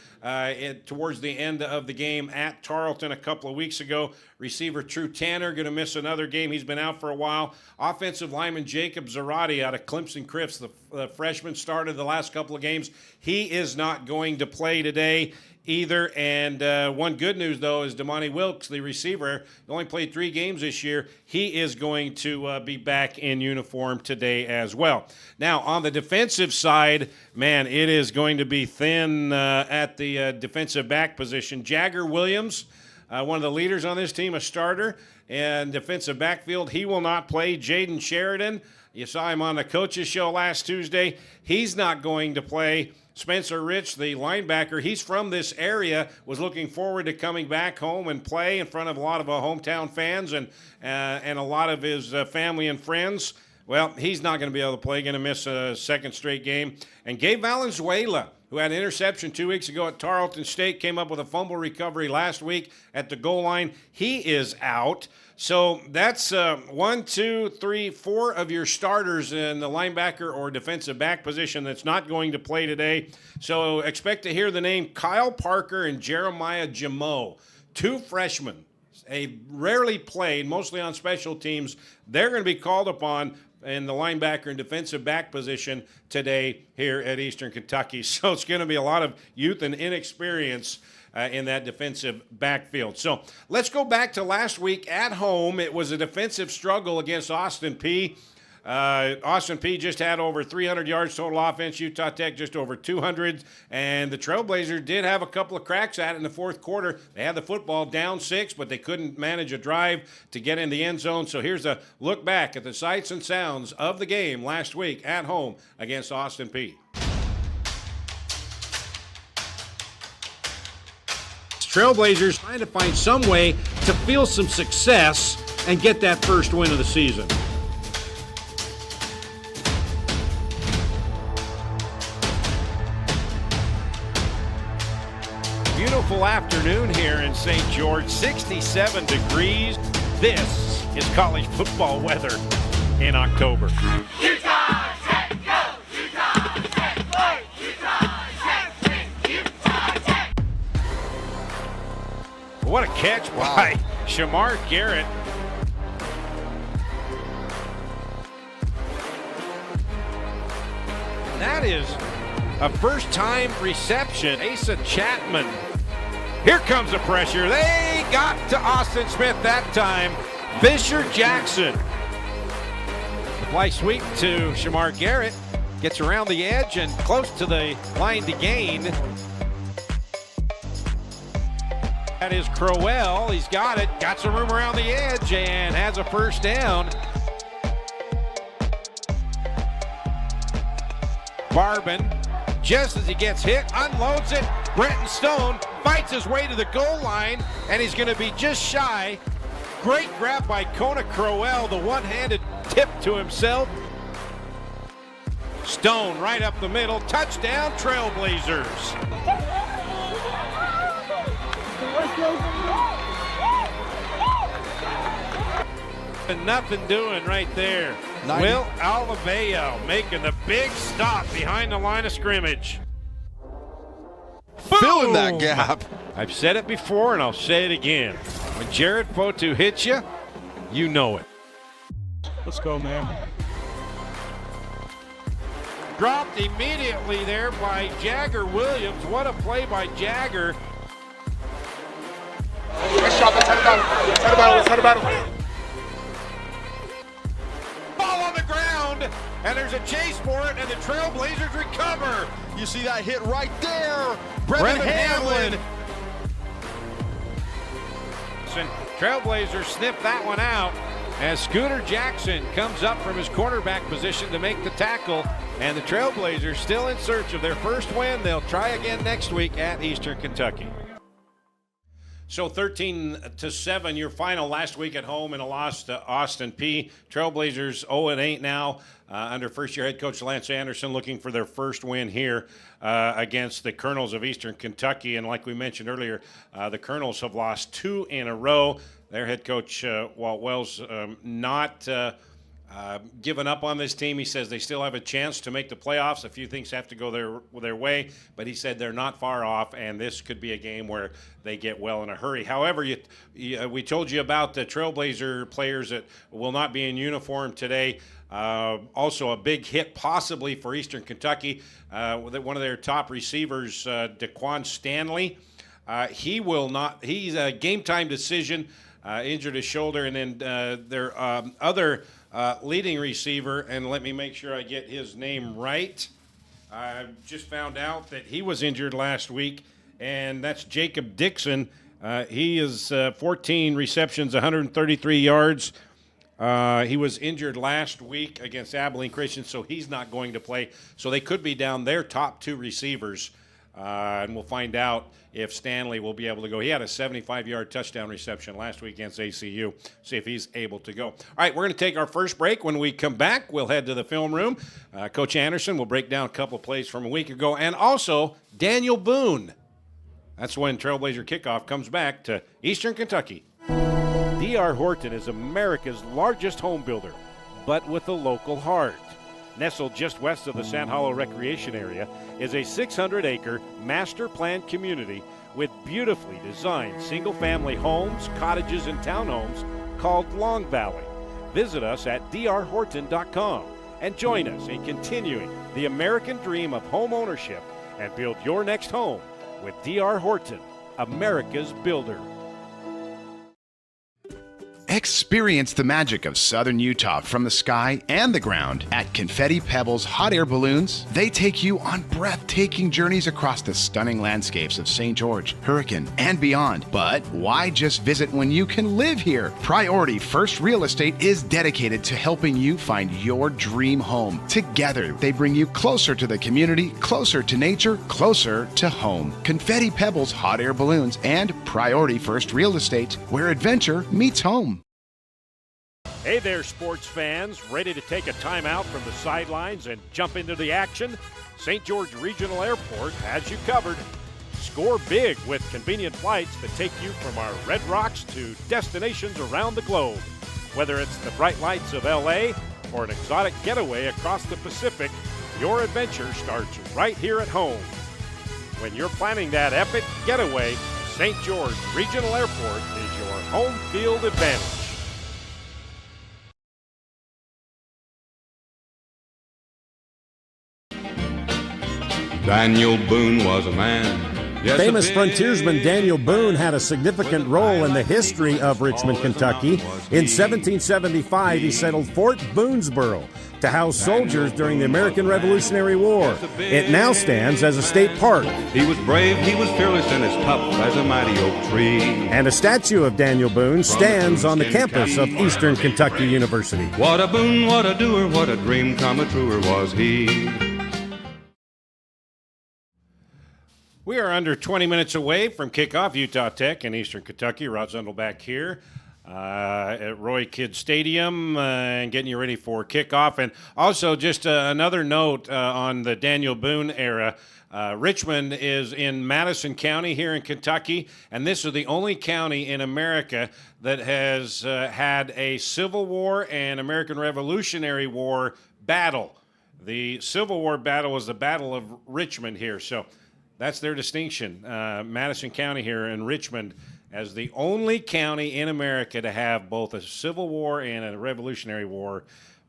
towards the end of the game at Tarleton a couple of weeks ago. Receiver True Tanner going to miss another game. He's been out for a while. Offensive lineman Jacob Zarate out of Clemson Crifts, the freshman, started the last couple of games. He is not going to play today either. And one good news, though, is Damani Wilkes, the receiver, only played 3 games this year. He is going to be back in uniform today as well. Now, on the defensive side, man, it is going to be thin at the defensive back position. Jagger Williams, one of the leaders on this team, a starter, and defensive backfield, he will not play. Jaden Sheridan, you saw him on the coaches show last Tuesday. He's not going to play. Spencer Rich, the linebacker, he's from this area, was looking forward to coming back home and play in front of a lot of hometown fans and a lot of his family and friends. Well, he's not going to be able to play, going to miss a second straight game. And Gabe Valenzuela, who had an interception 2 weeks ago at Tarleton State, came up with a fumble recovery last week at the goal line. He is out. So that's 1, 2, 3, 4 of your starters in the linebacker or defensive back position that's not going to play today. So expect to hear the name Kyle Parker and Jeremiah Jamo, 2 freshmen. They rarely played, mostly on special teams. They're going to be called upon in the linebacker and defensive back position today here at Eastern Kentucky. So it's going to be a lot of youth and inexperience in that defensive backfield. So let's go back to last week at home. It was a defensive struggle against Austin Peay. Austin Peay just had over 300 yards total offense. Utah Tech just over 200. And the Trailblazers did have a couple of cracks at it in the fourth quarter. They had the football down 6, but they couldn't manage a drive to get in the end zone. So here's a look back at the sights and sounds of the game last week at home against Austin Peay. Trailblazers trying to find some way to feel some success and get that first win of the season. Beautiful afternoon here in St. George, 67 degrees. This is college football weather in October. Utah Tech, go! Utah Tech, fight! Utah Tech, win! Utah Tech! What a catch by Shamar Garrett. That is a first-time reception. Asa Chapman. Here comes the pressure. They got to Austin Smith that time. Fisher Jackson. The fly sweep to Shamar Garrett. Gets around the edge and close to the line to gain. That is Crowell. He's got it. Got some room around the edge and has a first down. Barbin, just as he gets hit, unloads it. Brenton Stone fights his way to the goal line, and he's going to be just shy. Great grab by Kona Crowell, the one-handed tip to himself. Stone right up the middle. Touchdown, Trailblazers. And nothing doing right there. 90. Will Alabeo making the big stop behind the line of scrimmage. Filling that Boom! gap. I've said it before and I'll say it again. When Jared Fotu hits you, you know it. Let's go, man. Dropped immediately there by Jagger Williams. What a play by Jagger. Nice shot. Let's head it battle. Ball on the ground, and there's a chase for it, and the Trailblazers recover. You see that hit right there. Brevin Hamlin. Trailblazers snip that one out as Scooter Jackson comes up from his cornerback position to make the tackle. And the Trailblazers still in search of their first win. They'll try again next week at Eastern Kentucky. So 13-7, your final last week at home in a loss to Austin Peay. Trailblazers 0-8 now under first-year head coach Lance Anderson, looking for their first win here against the Colonels of Eastern Kentucky. And like we mentioned earlier, the Colonels have lost 2 in a row. Their head coach, Walt Wells, not given up on this team. He says they still have a chance to make the playoffs. A few things have to go their way, but he said they're not far off, and this could be a game where they get well in a hurry. However, we told you about the Trailblazer players that will not be in uniform today. Also a big hit possibly for Eastern Kentucky. One of their top receivers, Daquan Stanley. He will not. He's a game-time decision. Injured his shoulder, and then their other leading receiver, and let me make sure I get his name right. I just found out that he was injured last week, and that's Jacob Dixon. He is 14 receptions, 133 yards. He was injured last week against Abilene Christian, so he's not going to play. So they could be down their top 2 receivers And we'll find out if Stanley will be able to go. He had a 75-yard touchdown reception last week against ACU. See if he's able to go. All right, we're going to take our first break. When we come back, we'll head to the film room. Coach Anderson will break down a couple of plays from a week ago. And also, Daniel Boone. That's when Trailblazer Kickoff comes back to Eastern Kentucky. D.R. Horton is America's largest home builder, but with a local heart. Nestled just west of the Sand Hollow Recreation Area is a 600-acre master planned community with beautifully designed single-family homes, cottages, and townhomes called Long Valley. Visit us at drhorton.com and join us in continuing the American dream of home ownership and build your next home with D.R. Horton, America's builder. Experience the magic of southern Utah from the sky and the ground at Confetti Pebbles Hot Air Balloons. They take you on breathtaking journeys across the stunning landscapes of St. George, Hurricane, and beyond. But why just visit when you can live here? Priority First Real Estate is dedicated to helping you find your dream home. Together, they bring you closer to the community, closer to nature, closer to home. Confetti Pebbles Hot Air Balloons and Priority First Real Estate, where adventure meets home. Hey there, sports fans. Ready to take a timeout from the sidelines and jump into the action? St. George Regional Airport has you covered. Score big with convenient flights that take you from our Red Rocks to destinations around the globe. Whether it's the bright lights of L.A. or an exotic getaway across the Pacific, your adventure starts right here at home. When you're planning that epic getaway, St. George Regional Airport is your home field advantage. Daniel Boone was a man. Yes, Famous frontiersman Daniel Boone had a significant role in the history of Richmond, Kentucky. In 1775, he settled Fort Boonesboro to house soldiers during the American Revolutionary War. It now stands as a state park. He was brave, he was fearless, and as tough as a mighty oak tree. And a statue of Daniel Boone stands on the campus of Eastern Kentucky University. What a boon, what a doer, what a dream come a truer was he. We are under 20 minutes away from kickoff. Utah Tech in Eastern Kentucky. Rod Zundel back here at Roy Kidd Stadium and getting you ready for kickoff. And also just another note on the Daniel Boone era. Richmond is in Madison County here in Kentucky, and this is the only county in America that has had a Civil War and American Revolutionary War battle. The Civil War battle was the Battle of Richmond here, so that's their distinction. Madison County here in Richmond as the only county in America to have both a Civil War and a Revolutionary War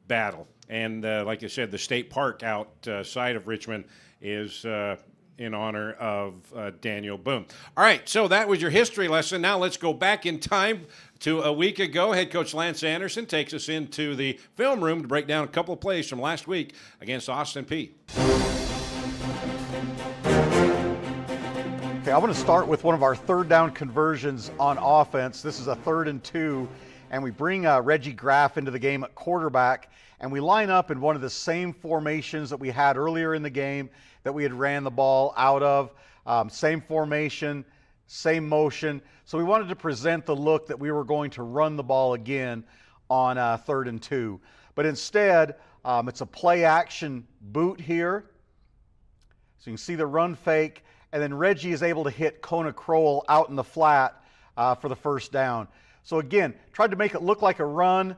battle. And like I said, the state park outside of Richmond is in honor of Daniel Boone. All right, so that was your history lesson. Now let's go back in time to a week ago. Head coach Lance Anderson takes us into the film room to break down a couple of plays from last week against Austin Peay. Okay, I want to start with one of our third down conversions on offense. This is a 3rd and 2, and we bring Reggie Graff into the game at quarterback, and we line up in one of the same formations that we had earlier in the game that we had ran the ball out of. Same formation, same motion. So we wanted to present the look that we were going to run the ball again on 3rd and 2. But instead, it's a play action boot here. So you can see the run fake. And then Reggie is able to hit Kona Crowell out in the flat for the first down. So again, tried to make it look like a run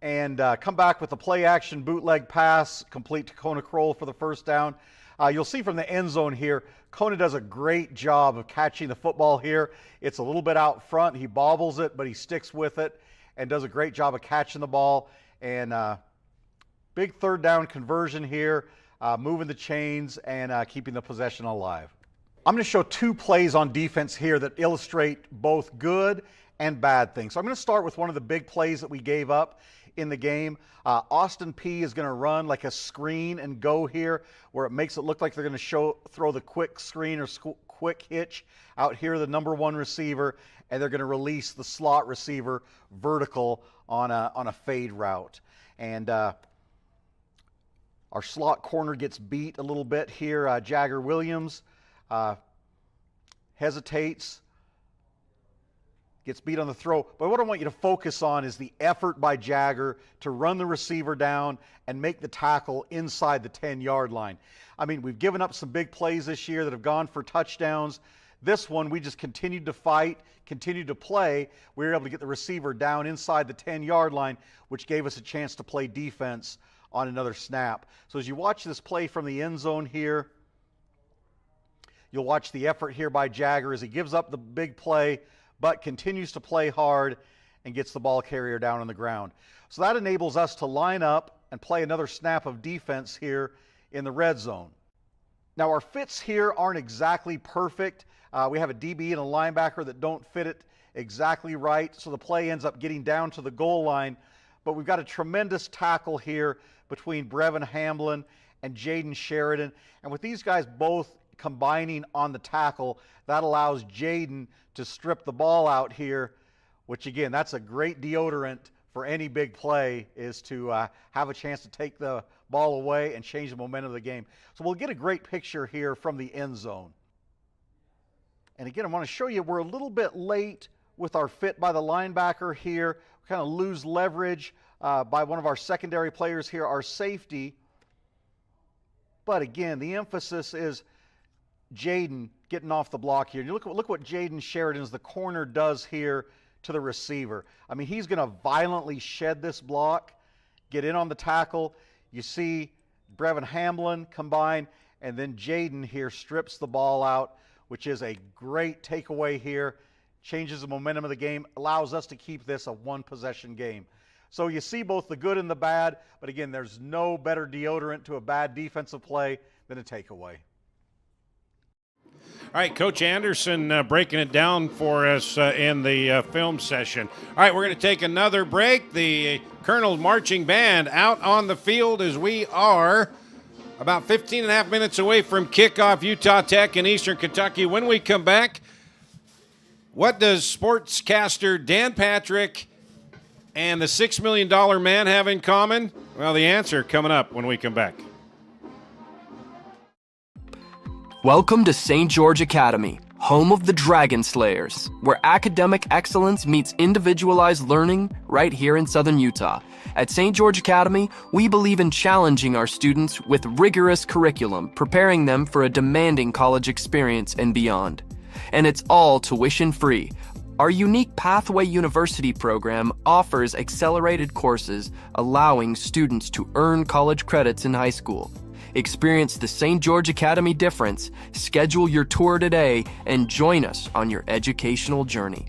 and come back with a play-action bootleg pass, complete to Kona Crowell for the first down. You'll see from the end zone here, Kona does a great job of catching the football here. It's a little bit out front. He bobbles it, but he sticks with it and does a great job of catching the ball. And big 3rd down conversion here, moving the chains and keeping the possession alive. I'm going to show 2 plays on defense here that illustrate both good and bad things. So I'm going to start with one of the big plays that we gave up in the game. Austin Peay is going to run like a screen and go here, where it makes it look like they're going to throw the quick screen or quick hitch out here, the number 1 receiver, and they're going to release the slot receiver vertical on a fade route. And our slot corner gets beat a little bit here. Jagger Williams hesitates, gets beat on the throw. But what I want you to focus on is the effort by Jagger to run the receiver down and make the tackle inside the 10-yard line. I mean, we've given up some big plays this year that have gone for touchdowns. This one, we just continued to fight, continued to play. We were able to get the receiver down inside the 10-yard line, which gave us a chance to play defense on another snap. So as you watch this play from the end zone here, you'll watch the effort here by Jagger as he gives up the big play, but continues to play hard and gets the ball carrier down on the ground. So that enables us to line up and play another snap of defense here in the red zone. Now our fits here aren't exactly perfect. We have a DB and a linebacker that don't fit it exactly right, so the play ends up getting down to the goal line. But we've got a tremendous tackle here between Brevin Hamlin and Jaden Sheridan. And with these guys both combining on the tackle, that allows Jaden to strip the ball out here, which again, that's a great deodorant for any big play, is to have a chance to take the ball away and change the momentum of the game. So we'll get a great picture here from the end zone. And again, I want to show you we're a little bit late with our fit by the linebacker here. We kind of lose leverage by one of our secondary players here, our safety. But again, the emphasis is Jaden getting off the block here. You look what Jaden Sheridan's the corner does here to the receiver. I mean, he's going to violently shed this block, get in on the tackle. You see Brevin Hamlin combine, and then Jaden here strips the ball out, which is a great takeaway here. Changes the momentum of the game, allows us to keep this a one-possession game. So you see both the good and the bad, but again, there's no better deodorant to a bad defensive play than a takeaway. All right, Coach Anderson breaking it down for us in the film session. All right, we're going to take another break. The Colonel's Marching Band out on the field as we are about 15 and a half minutes away from kickoff, Utah Tech in Eastern Kentucky. When we come back, what does sportscaster Dan Patrick and the $6 million man have in common? Well, the answer coming up when we come back. Welcome to St. George Academy, home of the Dragon Slayers, where academic excellence meets individualized learning right here in Southern Utah. At St. George Academy, we believe in challenging our students with rigorous curriculum, preparing them for a demanding college experience and beyond. And it's all tuition-free. Our unique Pathway University program offers accelerated courses, allowing students to earn college credits in high school. Experience the St. George Academy difference, schedule your tour today, and join us on your educational journey.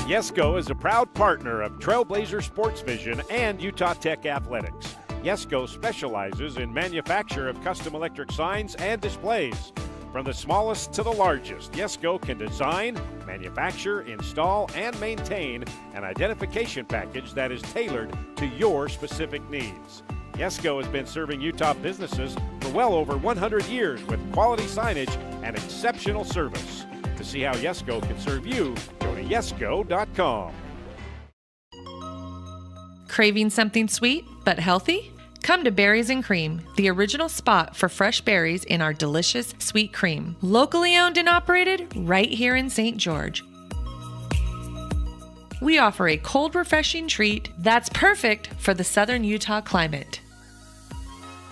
Yesco is a proud partner of Trailblazer Sports Vision and Utah Tech Athletics. Yesco specializes in manufacture of custom electric signs and displays. From the smallest to the largest, Yesco can design, manufacture, install, and maintain an identification package that is tailored to your specific needs. Yesco has been serving Utah businesses for well over 100 years with quality signage and exceptional service. To see how Yesco can serve you, go to yesco.com. Craving something sweet but healthy? Come to Berries and Cream, the original spot for fresh berries in our delicious sweet cream. Locally owned and operated right here in St. George. We offer a cold, refreshing treat that's perfect for the southern Utah climate.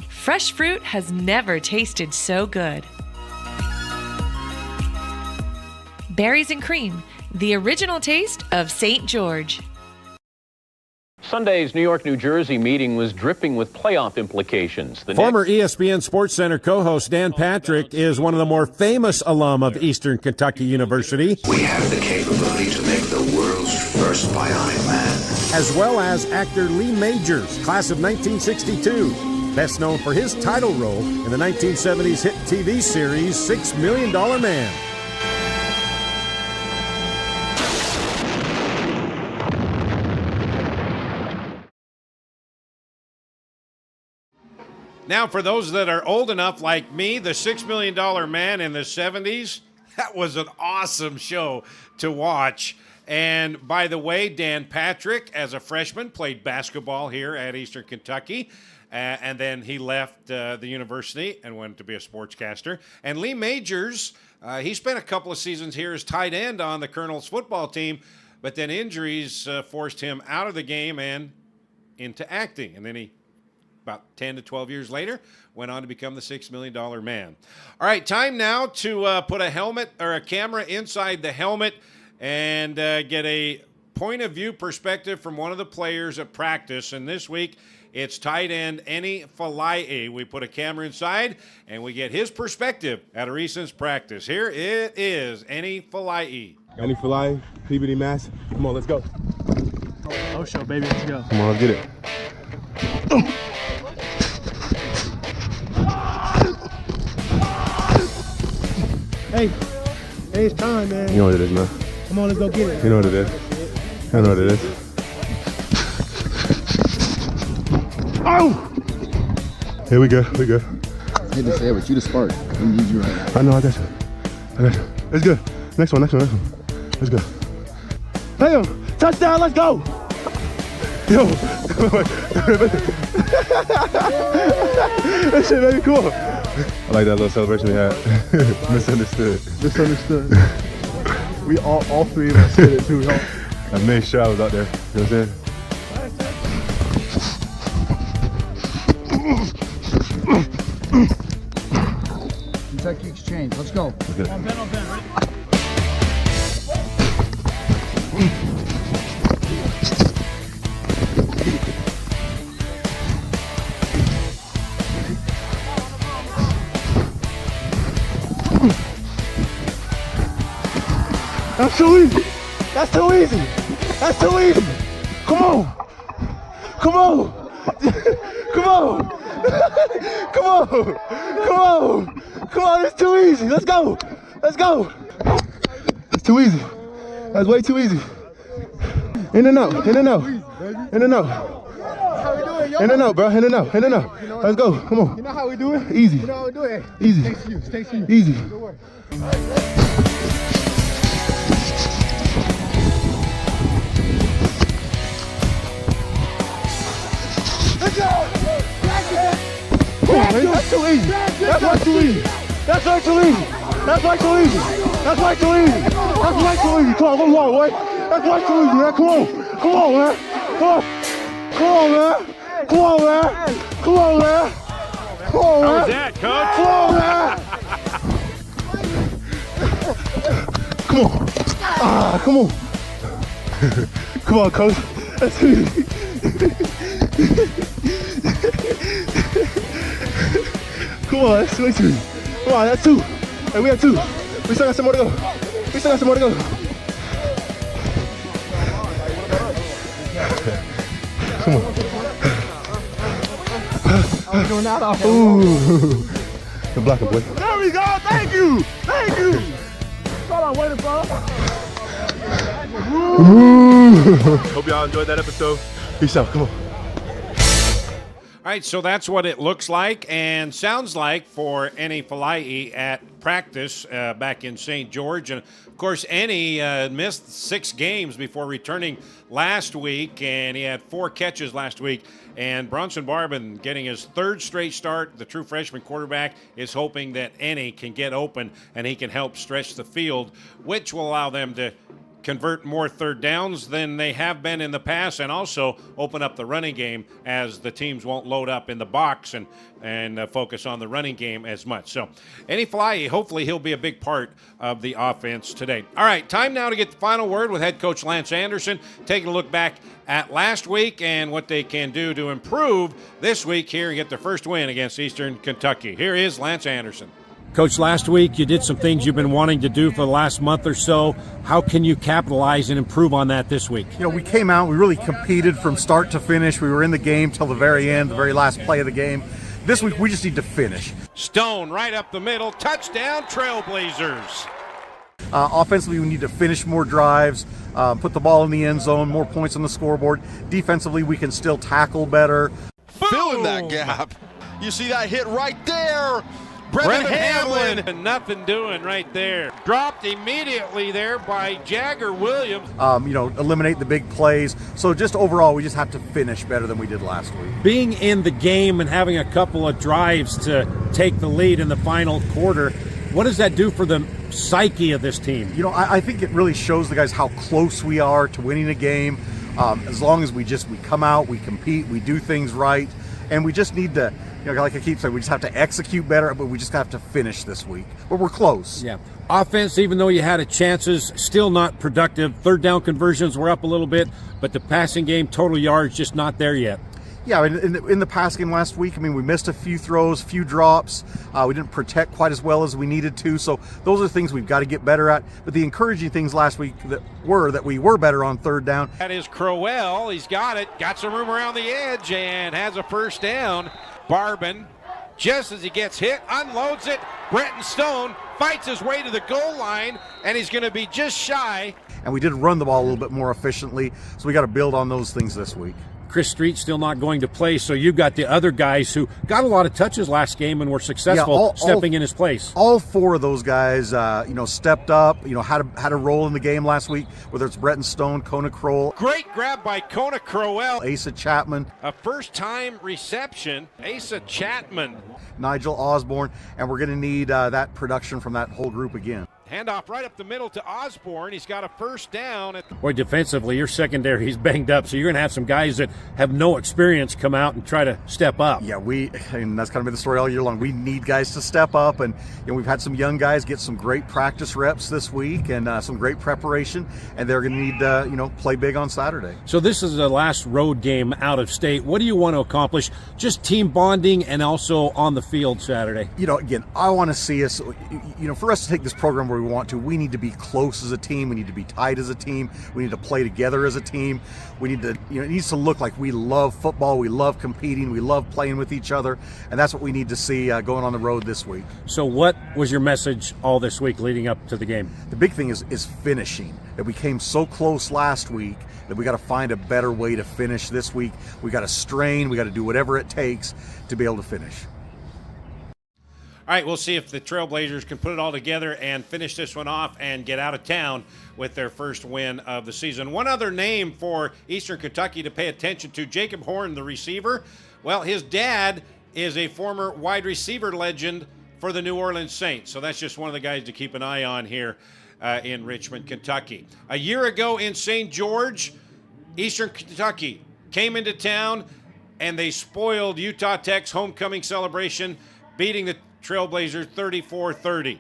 Fresh fruit has never tasted so good. Berries and Cream, the original taste of St. George. Sunday's New York, New Jersey meeting was dripping with playoff implications. Former ESPN SportsCenter co-host Dan Patrick is one of the more famous alum of Eastern Kentucky University. We have the capability to make the world's first bionic man. As well as actor Lee Majors, class of 1962. Best known for his title role in the 1970s hit TV series $6 Million Man. Now, for those that are old enough like me, the $6 Million Man in the 70s, that was an awesome show to watch. And by the way, Dan Patrick, as a freshman, played basketball here at Eastern Kentucky. and then he left the university and went to be a sportscaster. And Lee Majors, he spent a couple of seasons here as tight end on the Colonels football team, but then injuries forced him out of the game and into acting. And then he, about 10 to 12 years later, went on to become the $6 million man. All right, time now to put a helmet or a camera inside the helmet and get a point of view perspective from one of the players at practice. And this week, it's tight end Eni Falai. We put a camera inside, and we get his perspective at a recent practice. Here it is, Eni Falai. Eni Falai, PBD Mass. Come on, let's go. Oh, show, baby, let's go. Come on, let's get it. Hey, it's time, man. You know what it is, man. Come on, let's go get it. You know what it is. I know what it is. Oh! Here we go, we go. I hate to say it, but you the spark. We need you right now. I know, I got you. Let's go. Next one. Let's go. Bam! Touchdown, let's go! Yo! That shit made me cool. I like that little celebration we had. Misunderstood. We all three of us did it too. I made sure I was out there. You know what I'm saying? Kentucky Exchange, let's go. Okay. On Ben, ready? That's too easy. That's too easy. That's too easy. Come on. Come on. Come on. Come on. Come on. Come on. It's too easy. Let's go. Let's go. It's too easy. That's way too easy. In and out. In and out. In and out. In and out, bro. In and out. In and out. Let's go. Come on. You know how we do it? Easy. You know how we do it? Easy. Thanks to you. Easy. Good work. Come on, man. That's too easy. That's way too easy. That's way too easy. That's way too easy. That's way too easy. That's way too easy. Come on, come on, boy. That's way too easy, man. Come on. Come on, man. Come on. Come on, man. Come on, man. Come on, man. Come on, man. How was that, Coach? Come on, man. Come on. Come on. Come on, Coach. That's too easy. Come on, that's way too easy. Come on, that's two. Hey, we have two. We still got some more to go. We still got some more to go. Come on. I'm doing that off. Ooh. Good blocking, boy. There we go. Thank you. Thank you. That's all I'm waiting for. Ooh. Hope y'all enjoyed that episode. Peace out. Come on. All right, so that's what it looks like and sounds like for Eni Falai at practice back in St. George. And, of course, Eni missed 6 games before returning last week, and he had 4 catches last week. And Bronson Barbin getting his 3rd straight start. The true freshman quarterback is hoping that Eni can get open and he can help stretch the field, which will allow them to convert more 3rd downs than they have been in the past, and also open up the running game as the teams won't load up in the box and focus on the running game as much. So Eni Falai, hopefully he'll be a big part of the offense today. All right, time now to get the final word with head coach Lance Anderson, taking a look back at last week and what they can do to improve this week here and get their first win against Eastern Kentucky. Here is Lance Anderson. Coach, last week you did some things you've been wanting to do for the last month or so. How can you capitalize and improve on that this week? You know, we came out, we really competed from start to finish. We were in the game till the very end, the very last play of the game. This week we just need to finish. Stone right up the middle, touchdown Trailblazers. Offensively, we need to finish more drives, put the ball in the end zone, more points on the scoreboard. Defensively, we can still tackle better. Filling that gap. You see that hit right there. Brevin Hamlin. And nothing doing right there. Dropped immediately there by Jagger Williams. Eliminate the big plays. So just overall, we just have to finish better than we did last week. Being in the game and having a couple of drives to take the lead in the final quarter, what does that do for the psyche of this team? I think it really shows the guys how close we are to winning a game. As long as we come out, we compete, we do things right, and we just need to, like I keep saying, we just have to execute better, but we just have to finish this week. But we're close. Yeah. Offense, even though you had chances, still not productive. Third down conversions were up a little bit, but the passing game, total yards, just not there yet. Yeah, in the pass game last week, we missed a few throws, few drops. We didn't protect quite as well as we needed to. So those are things we've got to get better at. But the encouraging things last week that we were better on third down. That is Crowell. He's got it. Got some room around the edge and has a first down. Barbin, just as he gets hit, unloads it. Brenton Stone fights his way to the goal line, and he's going to be just shy. And we did run the ball a little bit more efficiently, so we got to build on those things this week. Chris Street still not going to play, so you've got the other guys who got a lot of touches last game and were successful stepping in his place. All four of those guys, stepped up, had a role in the game last week, whether it's Bretton Stone, Kona Kroll. Great grab by Kona Crowell. Asa Chapman. A first-time reception, Asa Chapman. Nigel Osborne, and we're going to need that production from that whole group again. Handoff right up the middle to Osborne. He's got a first down. Boy, defensively, your secondary is banged up, so you're going to have some guys that have no experience come out and try to step up. Yeah, and that's kind of been the story all year long. We need guys to step up, and we've had some young guys get some great practice reps this week and some great preparation, and they're going to need to, play big on Saturday. So this is the last road game out of state. What do you want to accomplish? Just team bonding and also on the field Saturday. Again, I want to see us, for us to take this program where we want to, we need to be close as a team. We need to be tight as a team. We need to play together as a team. We need to, it needs to look like we love football. We love competing. We love playing with each other. And that's what we need to see going on the road this week. So what was your message all this week leading up to the game? The big thing is finishing. That we came so close last week that we got to find a better way to finish this week. We got to strain. We got to do whatever it takes to be able to finish. All right, we'll see if the Trailblazers can put it all together and finish this one off and get out of town with their first win of the season. One other name for Eastern Kentucky to pay attention to, Jacob Horn, the receiver. Well, his dad is a former wide receiver legend for the New Orleans Saints, so that's just one of the guys to keep an eye on here in Richmond, Kentucky. A year ago in St. George, Eastern Kentucky came into town and they spoiled Utah Tech's homecoming celebration, beating the Trailblazers 34-30.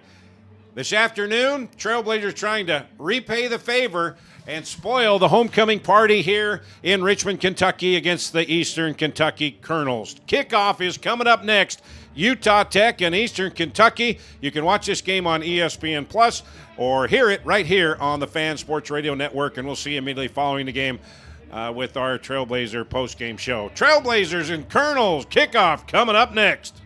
This afternoon, Trailblazers trying to repay the favor and spoil the homecoming party here in Richmond, Kentucky against the Eastern Kentucky Colonels. Kickoff is coming up next. Utah Tech and Eastern Kentucky. You can watch this game on ESPN Plus or hear it right here on the Fan Sports Radio Network, and we'll see you immediately following the game with our Trailblazer post-game show. Trailblazers and Colonels kickoff coming up next.